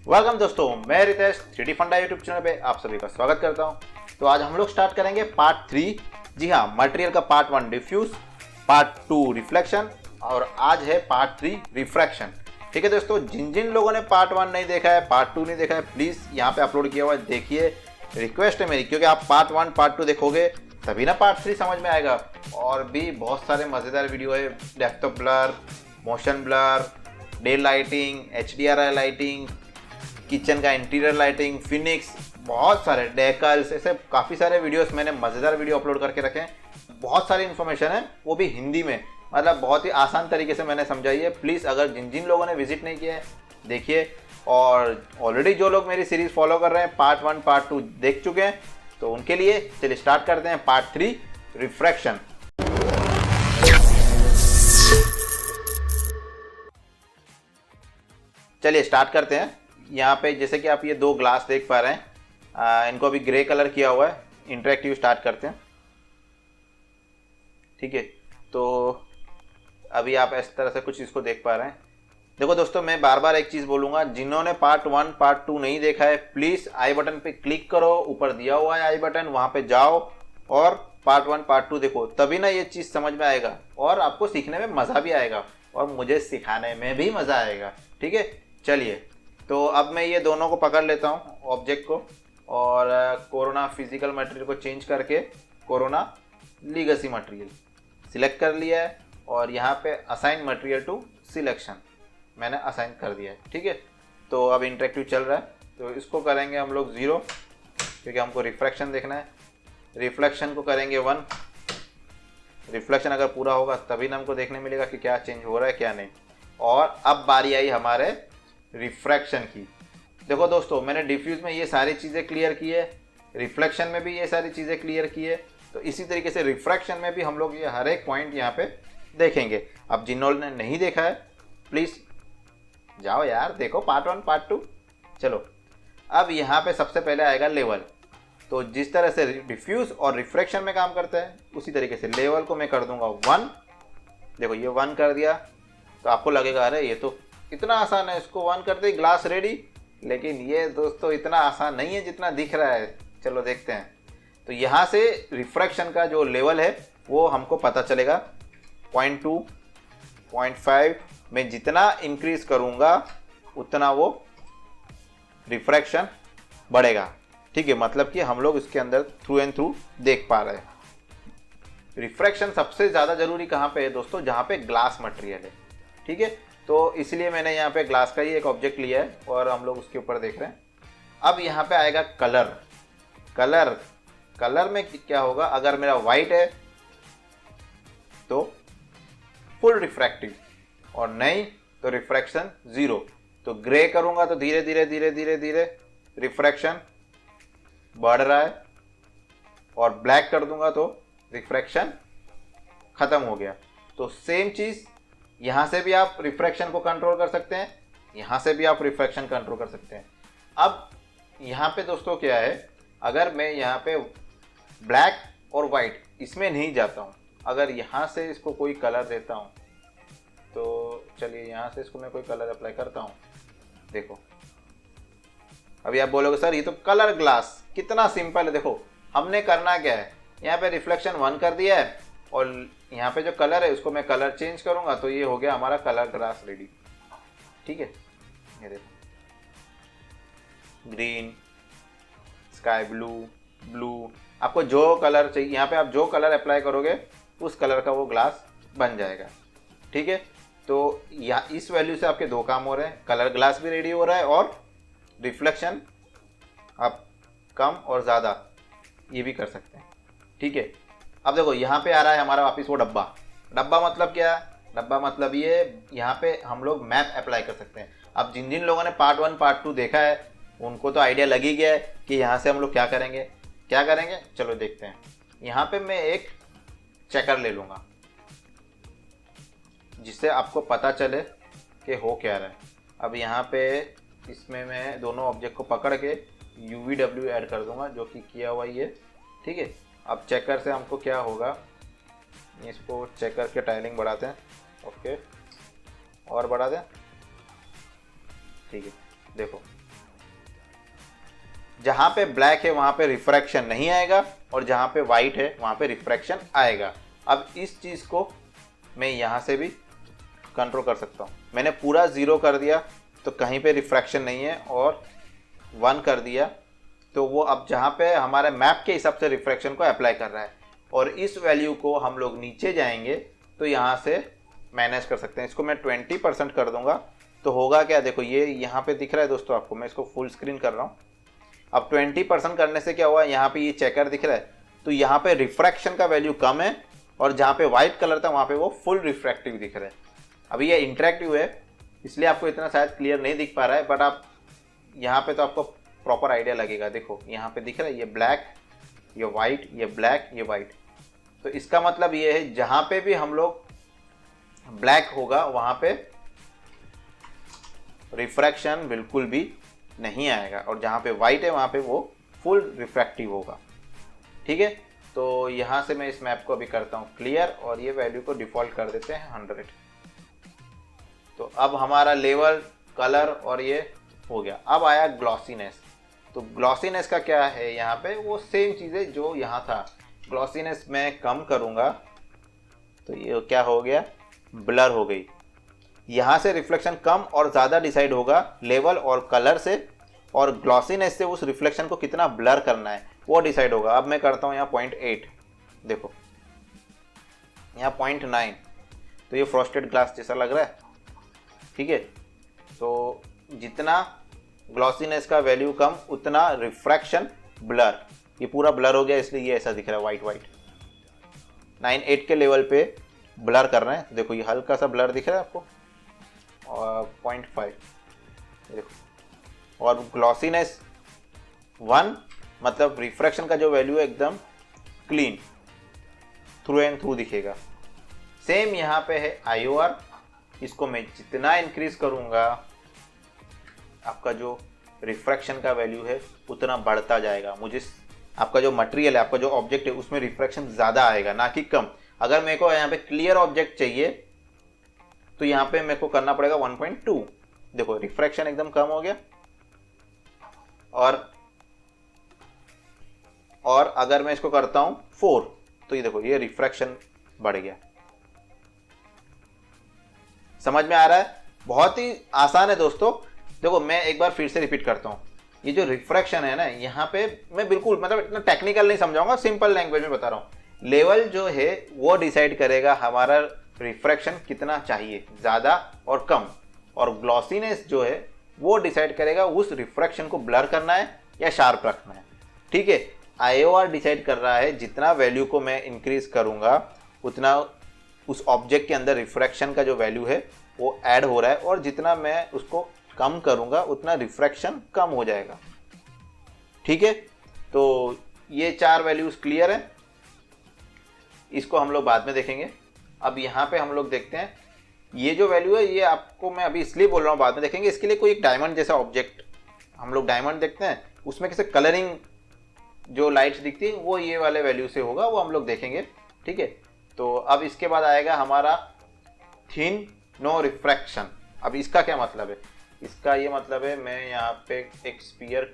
Welcome दोस्तों, मैं Ritesh 3D फंडा यूट्यूब चैनल पे आप सभी का स्वागत करता हूं। तो आज हम लोग स्टार्ट करेंगे पार्ट 3। जी हाँ, मटेरियल का पार्ट 1 डिफ्यूज, पार्ट 2 रिफ्लेक्शन और आज है पार्ट 3 रिफ्रैक्शन। ठीक है दोस्तों, जिन जिन लोगों ने पार्ट 1 नहीं देखा है, पार्ट 2 नहीं देखा है, प्लीज़ यहाँ पे अपलोड किया हुआ है, देखिए। रिक्वेस्ट है मेरी, क्योंकि आप पार्ट 1 पार्ट 2 देखोगे तभी ना पार्ट 3 समझ में आएगा। और भी बहुत सारे मज़ेदार वीडियो है, depth of blur, motion blur, day lighting, HDRI lighting, kitchen का इंटीरियर लाइटिंग, फिनिक्स, बहुत सारे डेकल्स, ऐसे काफ़ी सारे वीडियोस मैंने मज़ेदार वीडियो अपलोड करके रखे हैं। बहुत सारी इन्फॉर्मेशन है, वो भी हिंदी में, मतलब बहुत ही आसान तरीके से मैंने समझाई है। प्लीज़ अगर जिन जिन लोगों ने विजिट नहीं किया है देखिए, और ऑलरेडी जो लोग मेरी सीरीज़ फॉलो कर रहे हैं, पार्ट 1 पार्ट 2 देख चुके हैं, तो उनके लिए चलिए स्टार्ट करते हैं पार्ट 3 रिफ्रैक्शन। चलिए स्टार्ट करते हैं। यहाँ पे जैसे कि आप ये दो ग्लास देख पा रहे हैं, इनको अभी ग्रे कलर किया हुआ है। इंटरेक्टिव स्टार्ट करते हैं, ठीक है। तो अभी आप इस तरह से कुछ इसको देख पा रहे हैं। देखो दोस्तों, मैं बार बार एक चीज़ बोलूँगा, जिन्होंने पार्ट 1 पार्ट 2 नहीं देखा है, प्लीज़ आई बटन पे क्लिक करो, ऊपर दिया हुआ है आई बटन, वहाँ पे जाओ और पार्ट 1 पार्ट 2 देखो, तभी ना ये चीज़ समझ में आएगा और आपको सीखने में मज़ा भी आएगा और मुझे सिखाने में भी मज़ा आएगा, ठीक है। चलिए, तो अब मैं ये दोनों को पकड़ लेता हूँ, ऑब्जेक्ट को, और कोरोना फिजिकल मटेरियल को चेंज करके कोरोना लीगेसी मटेरियल सिलेक्ट कर लिया है और यहाँ पे असाइन मटेरियल टू सिलेक्शन मैंने असाइन कर दिया है, ठीक है। तो अब इंटरेक्टिव चल रहा है, तो इसको करेंगे हम लोग 0, क्योंकि हमको रिफ्रैक्शन देखना है। रिफ्लेक्शन को करेंगे 1। रिफ्लेक्शन अगर पूरा होगा तभी ना हमको देखने मिलेगा कि क्या चेंज हो रहा है क्या नहीं। और अब बारी आई हमारे रिफ्रैक्शन की। देखो दोस्तों, मैंने डिफ्यूज में ये सारी चीज़ें क्लियर की है, रिफ्लेक्शन में भी ये सारी चीज़ें क्लियर की है, तो इसी तरीके से रिफ्रैक्शन में भी हम लोग ये हर एक पॉइंट यहाँ पे देखेंगे। अब जिन्होंने ने नहीं देखा है, प्लीज़ जाओ यार, देखो पार्ट 1 पार्ट 2। चलो, अब यहाँ पे सबसे पहले आएगा लेवल। तो जिस तरह से डिफ्यूज और रिफ्रैक्शन में काम करता है, उसी तरीके से लेवल को मैं कर दूंगा 1। देखो ये 1 कर दिया, तो आपको लगेगा अरे ये तो इतना आसान है, इसको 1 कर दे ग्लास रेडी। लेकिन ये दोस्तों इतना आसान नहीं है जितना दिख रहा है। चलो देखते हैं। तो यहाँ से रिफ्रैक्शन का जो लेवल है वो हमको पता चलेगा। 0.2 0.5 में जितना इंक्रीज करूँगा उतना वो रिफ्रैक्शन बढ़ेगा, ठीक है। मतलब कि हम लोग इसके अंदर थ्रू एंड थ्रू देख पा रहे हैं। रिफ्रैक्शन सबसे ज़्यादा ज़रूरी कहाँ पे है दोस्तों? जहाँ पे ग्लास मटेरियल है, ठीक है। तो इसलिए मैंने यहाँ पे ग्लास का ही एक ऑब्जेक्ट लिया है और हम लोग उसके ऊपर देख रहे हैं। अब यहाँ पे आएगा कलर। कलर में क्या होगा? अगर मेरा वाइट है तो फुल रिफ्रैक्टिव और नहीं तो रिफ्रैक्शन 0। तो ग्रे करूँगा तो धीरे धीरे धीरे धीरे धीरे रिफ्रैक्शन बढ़ रहा है, और ब्लैक कर दूंगा तो रिफ्रैक्शन ख़त्म हो गया। तो सेम चीज़ यहाँ से भी आप रिफ्रैक्शन को कंट्रोल कर सकते हैं, यहाँ से भी आप रिफ्रैक्शन कंट्रोल कर सकते हैं। अब यहाँ पे दोस्तों क्या है, अगर मैं यहाँ पे ब्लैक और वाइट इसमें नहीं जाता हूँ, अगर यहाँ से इसको कोई कलर देता हूँ, तो चलिए यहाँ से इसको मैं कोई कलर अप्लाई करता हूँ। देखो, अभी आप बोलोगे सर ये तो कलर ग्लास, कितना सिंपल है। देखो हमने करना क्या है, यहाँ पे रिफ्लेक्शन 1 कर दिया है और यहाँ पे जो कलर है उसको मैं कलर चेंज करूँगा, तो ये हो गया हमारा कलर ग्लास रेडी, ठीक है। ये देखो, ग्रीन, स्काई ब्लू, ब्लू, आपको जो कलर चाहिए यहाँ पे आप जो कलर अप्लाई करोगे उस कलर का वो ग्लास बन जाएगा, ठीक है। तो यहाँ इस वैल्यू से आपके दो काम हो रहे हैं, कलर ग्लास भी रेडी हो रहा है और रिफ्लेक्शन आप कम और ज़्यादा ये भी कर सकते हैं, ठीक है। अब देखो यहाँ पे आ रहा है हमारा वापस वो डब्बा मतलब क्या है? डब्बा मतलब ये यहाँ पे हम लोग मैप अप्लाई कर सकते हैं। अब जिन जिन लोगों ने पार्ट 1 पार्ट 2 देखा है उनको तो आइडिया लग ही गया है कि यहाँ से हम लोग क्या करेंगे। चलो देखते हैं। यहाँ पे मैं एक चेकर ले लूँगा जिससे आपको पता चले कि हो क्या रहा है। अब यहाँ पे इसमें मैं दोनों ऑब्जेक्ट को पकड़ के UVW ऐड कर दूंगा, जो कि किया हुआ ही है, ठीक है। अब चेकर से हमको क्या होगा, इसको चेकर के टाइलिंग बढ़ाते हैं, ओके, और बढ़ा दें, ठीक है। देखो जहाँ पे ब्लैक है वहाँ पे रिफ्रैक्शन नहीं आएगा और जहाँ पे वाइट है वहाँ पे रिफ्रैक्शन आएगा। अब इस चीज़ को मैं यहाँ से भी कंट्रोल कर सकता हूँ। मैंने पूरा 0 कर दिया तो कहीं पे रिफ्रैक्शन नहीं है, और 1 कर दिया तो वो अब जहाँ पे हमारे मैप के हिसाब से रिफ्रैक्शन को अप्लाई कर रहा है। और इस वैल्यू को हम लोग नीचे जाएंगे तो यहाँ से मैनेज कर सकते हैं। इसको मैं 20% कर दूंगा तो होगा क्या, देखो ये यहाँ पे दिख रहा है दोस्तों आपको, मैं इसको फुल स्क्रीन कर रहा हूँ। अब 20% करने से क्या हुआ, यहाँ पे ये चेकर दिख रहा है तो यहाँ पे रिफ्रैक्शन का वैल्यू कम है, और जहाँ पे व्हाइट कलर था वहाँ पे वो फुल रिफ्रैक्टिव दिख रहा है। अभी ये इंटरेक्टिव है इसलिए आपको इतना शायद क्लियर नहीं दिख पा रहा है, बट आप यहाँ पे तो आपको प्रॉपर आइडिया लगेगा। देखो यहाँ पे दिख रहा है ये ब्लैक, ये वाइट, ये ब्लैक, ये वाइट। तो इसका मतलब ये है जहाँ पे भी हम लोग ब्लैक होगा वहाँ पे रिफ्रैक्शन बिल्कुल भी नहीं आएगा, और जहाँ पे वाइट है वहाँ पे वो फुल रिफ्रैक्टिव होगा। ठीक है, तो यहाँ से मैं इस मैप को अभी करता हूँ क्लियर, और ये वैल्यू को डिफ़ॉल्ट कर देते हैं 100। तो अब हमारा लेवल, कलर और ये हो गया। अब आया ग्लॉसीनेस। तो ग्लॉसीनेस का क्या है, यहाँ पे वो सेम चीज़ें जो यहाँ था। ग्लॉसीनेस मैं कम करूँगा तो ये क्या हो गया, ब्लर हो गई। यहाँ से रिफ्लेक्शन कम और ज़्यादा डिसाइड होगा लेवल और कलर से, और ग्लॉसीनेस से उस रिफ्लेक्शन को कितना ब्लर करना है वो डिसाइड होगा। अब मैं करता हूँ यहाँ 0.8, देखो यहाँ 0.9, तो ये फ्रॉस्टेड ग्लास जैसा लग रहा है। ठीक है, तो जितना ग्लॉसीनेस का वैल्यू कम उतना रिफ्रैक्शन ब्लर, ये पूरा ब्लर हो गया इसलिए ये ऐसा दिख रहा है वाइट वाइट। 9.8 के लेवल पे ब्लर कर रहे हैं, देखो ये हल्का सा ब्लर दिख रहा है आपको, और 0.5 देखो। और ग्लॉसीनेस 1 मतलब रिफ्रैक्शन का जो वैल्यू है एकदम क्लीन थ्रू एंड थ्रू दिखेगा। सेम यहाँ पे है IOR, इसको मैं जितना इंक्रीज करूँगा आपका जो रिफ्रैक्शन का वैल्यू है उतना बढ़ता जाएगा। मुझे आपका जो मटेरियल है, आपका जो ऑब्जेक्ट है उसमें रिफ्रैक्शन ज़्यादा आएगा ना कि कम। अगर मेरे को यहाँ पे क्लियर ऑब्जेक्ट चाहिए तो यहाँ पे मेरे को करना पड़ेगा 1.2, देखो रिफ्रैक्शन एकदम कम हो गया। और अगर मैं इसको करता हूँ 4 तो ये देखो ये रिफ्रैक्शन बढ़ गया। समझ में आ रहा है, बहुत ही आसान है दोस्तों। देखो मैं एक बार फिर से रिपीट करता हूँ, ये जो रिफ्रैक्शन है ना, यहाँ पे मैं बिल्कुल मतलब इतना टेक्निकल नहीं समझाऊंगा, सिंपल लैंग्वेज में बता रहा हूँ। लेवल जो है वो डिसाइड करेगा हमारा रिफ्रैक्शन कितना चाहिए, ज़्यादा और कम, और ग्लॉसीनेस जो है वो डिसाइड करेगा उस रिफ्रैक्शन को ब्लर करना है या शार्प रखना है। ठीक है, IOR डिसाइड कर रहा है जितना वैल्यू को मैं इंक्रीज करूँगा उतना उस ऑब्जेक्ट के अंदर रिफ्रैक्शन का जो वैल्यू है वो ऐड हो रहा है, और जितना मैं उसको कम करूँगा उतना रिफ्रैक्शन कम हो जाएगा। ठीक है, तो ये 4 वैल्यूज़ क्लियर है, इसको हम लोग बाद में देखेंगे। अब यहाँ पे हम लोग देखते हैं ये जो वैल्यू है, ये आपको मैं अभी इसलिए बोल रहा हूँ बाद में देखेंगे। इसके लिए कोई एक डायमंड जैसा ऑब्जेक्ट, हम लोग डायमंड देखते हैं उसमें कैसे कलरिंग जो लाइट्स दिखती है वो ये वाले वैल्यू से होगा, वो हम लोग देखेंगे। ठीक है, तो अब इसके बाद आएगा हमारा थिन नो रिफ्रैक्शन। अब इसका क्या मतलब है, इसका ये मतलब है मैं यहाँ पे एक स्फीयर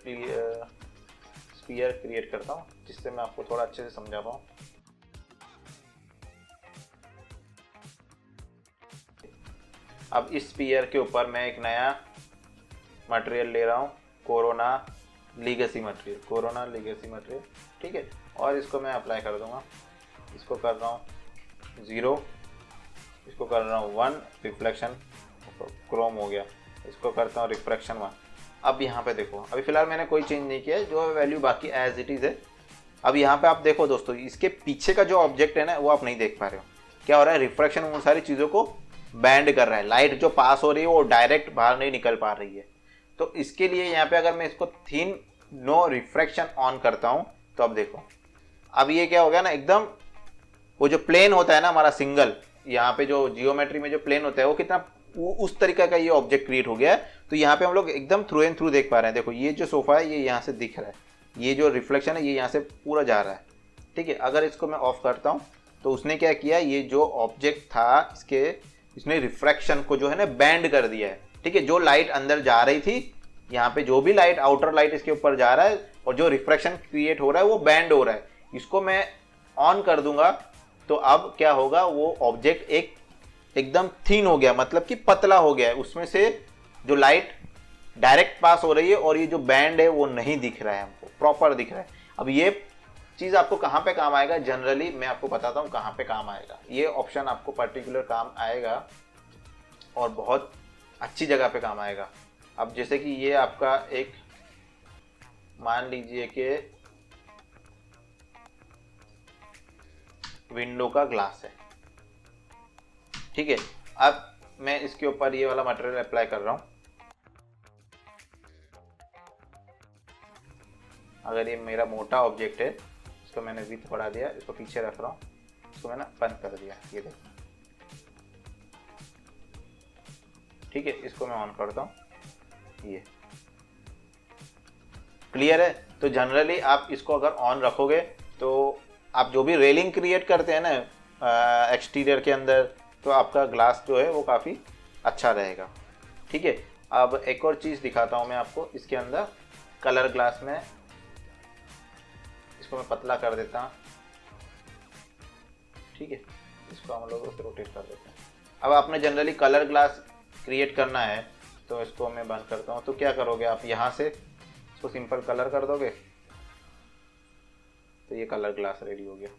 क्रिएट करता हूँ जिससे मैं आपको थोड़ा अच्छे से समझा पाऊँ। अब इस स्फीयर के ऊपर मैं एक नया मटेरियल ले रहा हूँ, कोरोना लीगेसी मटेरियल। ठीक है, और इसको मैं अप्लाई कर दूंगा। इसको कर रहा हूँ 0, इसको कर रहा हूँ 1, रिफ्लेक्शन क्रोम हो गया। इसको करता हूँ रिफ्रैक्शन 1। अब यहाँ पे देखो, अभी फिलहाल मैंने कोई चेंज नहीं किया है, जो वैल्यू बाकी एज इट इज़ है। अब यहाँ पे आप देखो दोस्तों, इसके पीछे का जो ऑब्जेक्ट है ना वो आप नहीं देख पा रहे हो। क्या हो रहा है, रिफ्रैक्शन उन सारी चीज़ों को बैंड कर रहा है। लाइट जो पास हो रही है वो डायरेक्ट बाहर नहीं निकल पा रही है। तो इसके लिए यहाँ पे अगर मैं इसको थिन नो रिफ्रैक्शन ऑन करता हूँ तो अब देखो, अब ये क्या हो गया ना, एकदम वो जो प्लेन होता है ना हमारा सिंगल, यहाँ पे जो जियोमेट्री में जो प्लेन होता है वो कितना उस तरीके का ये ऑब्जेक्ट क्रिएट हो गया है। तो यहाँ पे हम लोग एकदम थ्रू एंड थ्रू देख पा रहे हैं। देखो ये जो सोफा है ये यहाँ से दिख रहा है, ये जो रिफ्लेक्शन है ये यहाँ से पूरा जा रहा है। ठीक है, अगर इसको मैं ऑफ करता हूँ तो उसने क्या किया, ये जो ऑब्जेक्ट था इसने रिफ्रैक्शन को जो है ना बैंड कर दिया है। ठीक है, जो लाइट अंदर जा रही थी यहाँ पे जो भी लाइट, आउटर लाइट इसके ऊपर जा रहा है और जो रिफ्रैक्शन क्रिएट हो रहा है वो बैंड हो रहा है। इसको मैं ऑन कर दूंगा तो अब क्या होगा, वो ऑब्जेक्ट एकदम थिन हो गया, मतलब कि पतला हो गया है, उसमें से जो लाइट डायरेक्ट पास हो रही है और ये जो बैंड है वो नहीं दिख रहा है, हमको प्रॉपर दिख रहा है। अब ये चीज़ आपको कहाँ पे काम आएगा, जनरली मैं आपको बताता हूँ कहाँ पे काम आएगा। ये ऑप्शन आपको पर्टिकुलर काम आएगा और बहुत अच्छी जगह पे काम आएगा। अब जैसे कि ये आपका एक, मान लीजिए कि विंडो का ग्लास है, ठीक है। अब मैं इसके ऊपर ये वाला मटेरियल अप्लाई कर रहा हूँ। अगर ये मेरा मोटा ऑब्जेक्ट है, इसको मैंने विड्थ बढ़ा दिया, इसको पीछे रख रहा हूँ, इसको मैंने बंद कर दिया, ये देखो, ठीक है। इसको मैं ऑन करता हूँ, ये क्लियर है। तो जनरली आप इसको अगर ऑन रखोगे तो आप जो भी रेलिंग क्रिएट करते हैं ना एक्सटीरियर के अंदर, तो आपका ग्लास जो है वो काफ़ी अच्छा रहेगा, ठीक है। अब एक और चीज़ दिखाता हूँ मैं आपको इसके अंदर, कलर ग्लास में इसको मैं पतला कर देता हूँ, ठीक है। इसको हम लोग रोटेट कर देते हैं। अब आपने जनरली कलर ग्लास क्रिएट करना है तो इसको मैं बंद करता हूँ। तो क्या करोगे आप, यहाँ से इसको सिंपल कलर कर दोगे तो ये कलर ग्लास रेडी हो गया,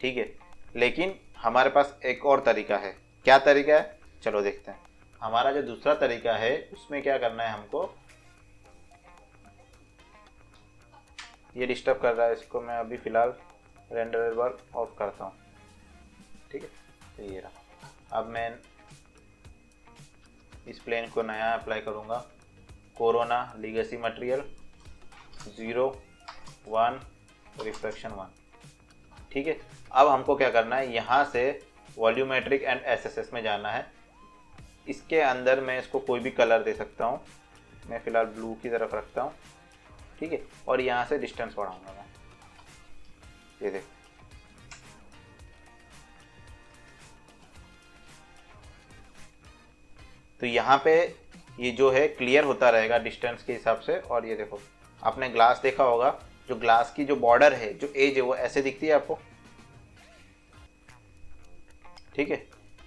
ठीक है। लेकिन हमारे पास एक और तरीका है। क्या तरीका है, चलो देखते हैं। हमारा जो दूसरा तरीका है उसमें क्या करना है हमको, ये डिस्टर्ब कर रहा है, इसको मैं अभी फ़िलहाल रेंडरेबल ऑफ करता हूँ, ठीक है। तो ये रहा। अब मैं इस प्लेन को नया अप्लाई करूँगा, कोरोना लीगेसी मटेरियल 0 1 रिफ्रैक्शन 1, ठीक है। अब हमको क्या करना है, यहाँ से वॉल्यूमेट्रिक एंड एसएसएस में जाना है। इसके अंदर मैं इसको कोई भी कलर दे सकता हूँ, मैं फ़िलहाल ब्लू की तरफ रखता हूँ, ठीक है। और यहाँ से डिस्टेंस बढ़ाऊंगा मैं, ये देखो, तो यहाँ पे ये जो है क्लियर होता रहेगा डिस्टेंस के हिसाब से। और ये देखो, आपने ग्लास देखा होगा, जो ग्लास की जो बॉर्डर है, जो एज है, वो ऐसे दिखती है आपको, ठीक है,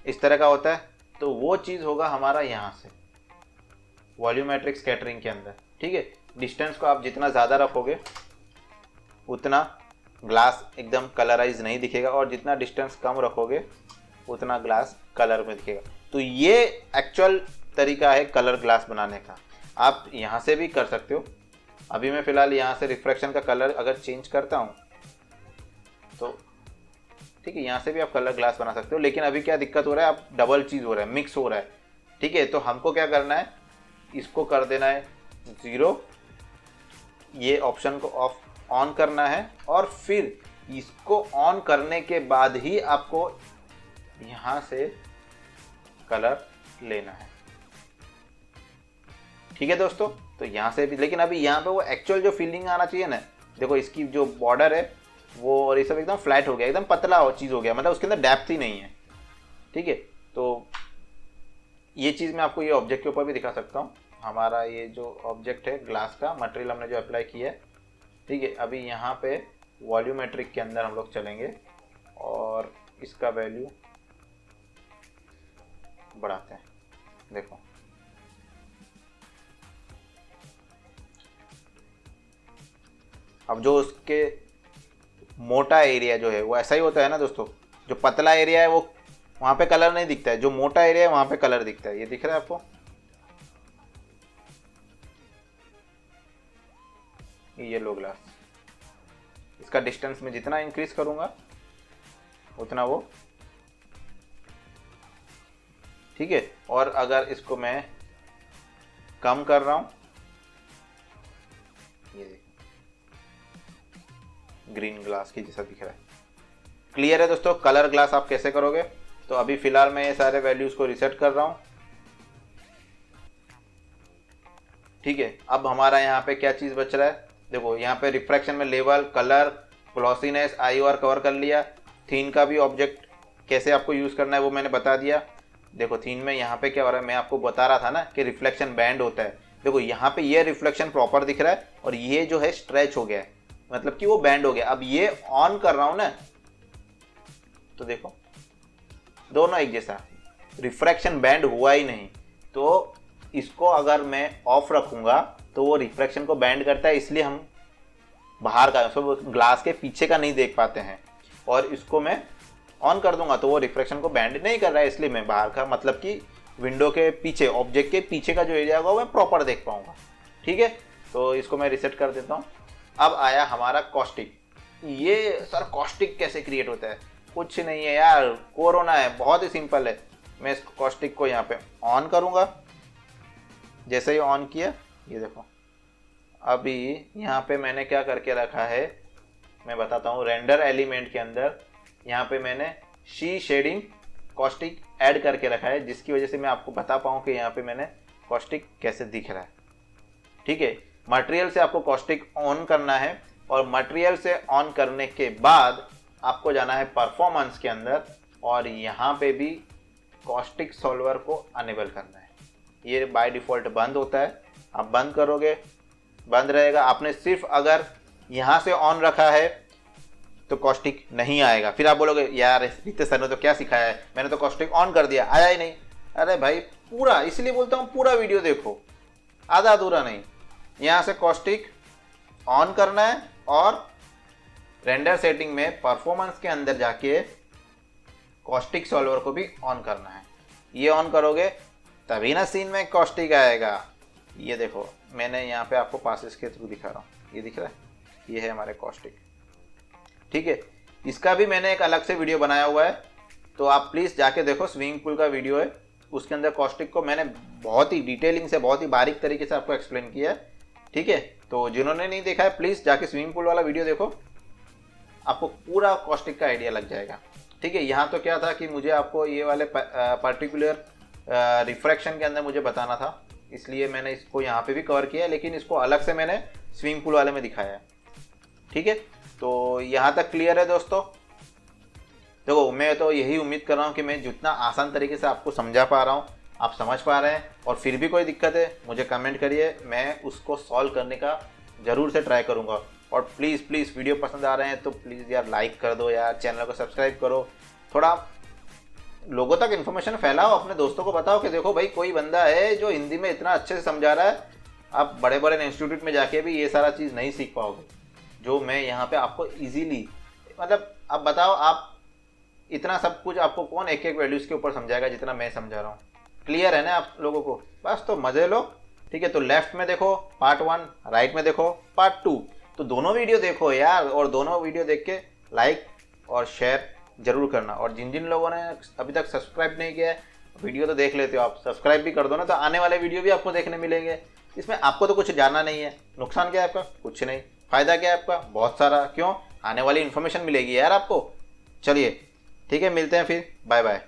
इस तरह का होता है। तो वो चीज़ होगा हमारा यहाँ से वॉल्यूमेट्रिक स्कैटरिंग के अंदर, ठीक है। डिस्टेंस को आप जितना ज़्यादा रखोगे उतना ग्लास एकदम कलराइज नहीं दिखेगा, और जितना डिस्टेंस कम रखोगे उतना ग्लास कलर में दिखेगा। तो ये एक्चुअल तरीका है कलर ग्लास बनाने का। आप यहाँ से भी कर सकते हो। अभी मैं फ़िलहाल यहाँ से रिफ्रैक्शन का कलर अगर चेंज करता हूँ तो ठीक है, यहाँ से भी आप कलर ग्लास बना सकते हो। लेकिन अभी क्या दिक्कत हो रहा है, आप डबल चीज़ हो रहा है, मिक्स हो रहा है, ठीक है। तो हमको क्या करना है, इसको कर देना है 0, ये ऑप्शन को ऑन करना है, और फिर इसको ऑन करने के बाद ही आपको यहाँ से कलर लेना है, ठीक है दोस्तों। तो यहाँ से भी, लेकिन अभी यहाँ पे वो एक्चुअल जो फीलिंग आना चाहिए ना, देखो इसकी जो बॉर्डर है वो, और ये सब एकदम फ्लैट हो गया, एकदम पतला चीज़ हो गया, मतलब उसके अंदर डेप्थ ही नहीं है, ठीक है। तो ये चीज़ मैं आपको ये ऑब्जेक्ट के ऊपर भी दिखा सकता हूँ। हमारा ये जो ऑब्जेक्ट है ग्लास का मटेरियल हमने जो अप्लाई किया है, ठीक है। अभी यहाँ पे वॉल्यूमेट्रिक के अंदर हम लोग चलेंगे और इसका वैल्यू बढ़ाते हैं, देखो अब जो उसके मोटा एरिया जो है वो ऐसा ही होता है ना दोस्तों, जो पतला एरिया है वो वहाँ पे कलर नहीं दिखता है, जो मोटा एरिया है वहाँ पे कलर दिखता है। ये दिख रहा है आपको, ये लो ग्लास, इसका डिस्टेंस में जितना इंक्रीज करूँगा उतना वो, ठीक है। और अगर इसको मैं कम कर रहा हूँ, ये ग्रीन ग्लास की जैसा दिख रहा है। क्लियर है दोस्तों कलर ग्लास आप कैसे करोगे। तो अभी फिलहाल मैं ये सारे वैल्यूज को रिसेट कर रहा हूँ, ठीक है। अब हमारा यहाँ पे क्या चीज़ बच रहा है, देखो यहाँ पे रिफ्रैक्शन में level, colour, glossiness, IOR cover कर लिया। थीन का भी ऑब्जेक्ट कैसे आपको यूज़ करना है वो मैंने बता दिया। देखो थीन में यहाँ पे क्या हो रहा है, मैं आपको बता रहा था ना कि रिफ्लेक्शन बैंड होता है, देखो यहाँ पे ये रिफ्लेक्शन प्रॉपर दिख रहा है और ये जो है स्ट्रेच हो गया है, मतलब कि वो बैंड हो गया। अब ये ऑन कर रहा हूं ना तो देखो दोनों एक जैसा, रिफ्रैक्शन बैंड हुआ ही नहीं। तो इसको अगर मैं ऑफ रखूंगा तो वो रिफ्रैक्शन को बैंड करता है, इसलिए हम बाहर का ग्लास के पीछे का नहीं देख पाते हैं। और इसको मैं ऑन कर दूंगा तो वो रिफ्रैक्शन को बैंड नहीं कर रहा है, इसलिए मैं बाहर का मतलब कि विंडो के पीछे, ऑब्जेक्ट के पीछे का जो एरिया होगा वो मैं प्रॉपर देख पाऊंगा। ठीक है, तो इसको मैं रिसेट कर देता हूँ। अब आया हमारा कॉस्टिक। ये सर कॉस्टिक कैसे क्रिएट होता है? कुछ नहीं है यार, कोरोना है, बहुत ही सिंपल है। मैं इस कॉस्टिक को यहाँ पे ऑन करूँगा। जैसे ही ऑन किया ये देखो, अभी यहाँ पे मैंने क्या करके रखा है मैं बताता हूँ। रेंडर एलिमेंट के अंदर यहाँ पे मैंने शी शेडिंग कॉस्टिक ऐड करके रखा है, जिसकी वजह से मैं आपको बता पाऊँ कि यहाँ पे मैंने कॉस्टिक कैसे दिख रहा है। ठीक है, मटेरियल से आपको कॉस्टिक ऑन करना है और मटेरियल से ऑन करने के बाद आपको जाना है परफॉर्मेंस के अंदर और यहाँ पे भी कॉस्टिक सॉल्वर को अनेबल करना है। ये बाय डिफ़ॉल्ट बंद होता है, आप बंद करोगे बंद रहेगा। आपने सिर्फ अगर यहाँ से ऑन रखा है तो कॉस्टिक नहीं आएगा। फिर आप बोलोगे यार रितेश सर ने तो क्या सिखाया है, मैंने तो कॉस्टिक ऑन कर दिया आया ही नहीं। अरे भाई पूरा, इसलिए बोलता हूँ पूरा वीडियो देखो, आधा अधूरा नहीं। यहाँ से कॉस्टिक ऑन करना है और रेंडर सेटिंग में परफॉर्मेंस के अंदर जाके कॉस्टिक सॉल्वर को भी ऑन करना है। ये ऑन करोगे तभी ना सीन में कॉस्टिक आएगा। ये देखो मैंने यहाँ पे आपको पासेस के थ्रू दिखा रहा हूँ, ये दिख रहा है, ये है हमारे कॉस्टिक। ठीक है, इसका भी मैंने एक अलग से वीडियो बनाया हुआ है, तो आप प्लीज़ जाके देखो। स्विमिंग पूल का वीडियो है, उसके अंदर कॉस्टिक को मैंने बहुत ही डिटेलिंग से, बहुत ही बारीक तरीके से आपको एक्सप्लेन किया है। ठीक है, तो जिन्होंने नहीं देखा है प्लीज़ जाके स्विमिंग पूल वाला वीडियो देखो, आपको पूरा कॉस्टिक का आइडिया लग जाएगा। ठीक है, यहाँ तो क्या था कि मुझे आपको ये वाले पर्टिकुलर रिफ्रैक्शन के अंदर मुझे बताना था, इसलिए मैंने इसको यहाँ पे भी कवर किया है, लेकिन इसको अलग से मैंने स्विमिंग पूल वाले में दिखाया है। ठीक है, तो यहाँ तक क्लियर है दोस्तों। देखो मैं तो यही उम्मीद कर रहा हूँ कि मैं जितना आसान तरीके से आपको समझा पा रहा हूँ आप समझ पा रहे हैं, और फिर भी कोई दिक्कत है मुझे कमेंट करिए, मैं उसको सॉल्व करने का ज़रूर से ट्राई करूँगा। और प्लीज़ प्लीज़ वीडियो पसंद आ रहे हैं तो प्लीज़ यार लाइक कर दो यार, चैनल को सब्सक्राइब करो, थोड़ा लोगों तक इन्फॉर्मेशन फैलाओ, अपने दोस्तों को बताओ कि देखो भाई कोई बंदा है जो हिंदी में इतना अच्छे से समझा रहा है। आप बड़े बड़े इंस्टीट्यूट में जाके भी ये सारा चीज़ नहीं सीख पाओगे जो मैं यहाँ पे आपको इजीली, मतलब आप बताओ, आप इतना सब कुछ आपको कौन एक एक वैल्यूज़ के ऊपर समझाएगा जितना मैं समझा रहा हूँ। क्लियर है ना आप लोगों को? बस तो मज़े लो। ठीक है, तो लेफ्ट में देखो पार्ट 1, राइट में देखो पार्ट 2, तो दोनों वीडियो देखो यार, और दोनों वीडियो देख के लाइक और शेयर जरूर करना। और जिन जिन लोगों ने अभी तक सब्सक्राइब नहीं किया है, वीडियो तो देख लेते हो आप, सब्सक्राइब भी कर दो ना, तो आने वाले वीडियो भी आपको देखने मिलेंगे। इसमें आपको तो कुछ जानना नहीं है, नुकसान क्या है आपका? कुछ नहीं। फ़ायदा क्या है आपका? बहुत सारा। क्यों? आने वाली इन्फॉर्मेशन मिलेगी यार आपको। चलिए ठीक है, मिलते हैं फिर, बाय बाय।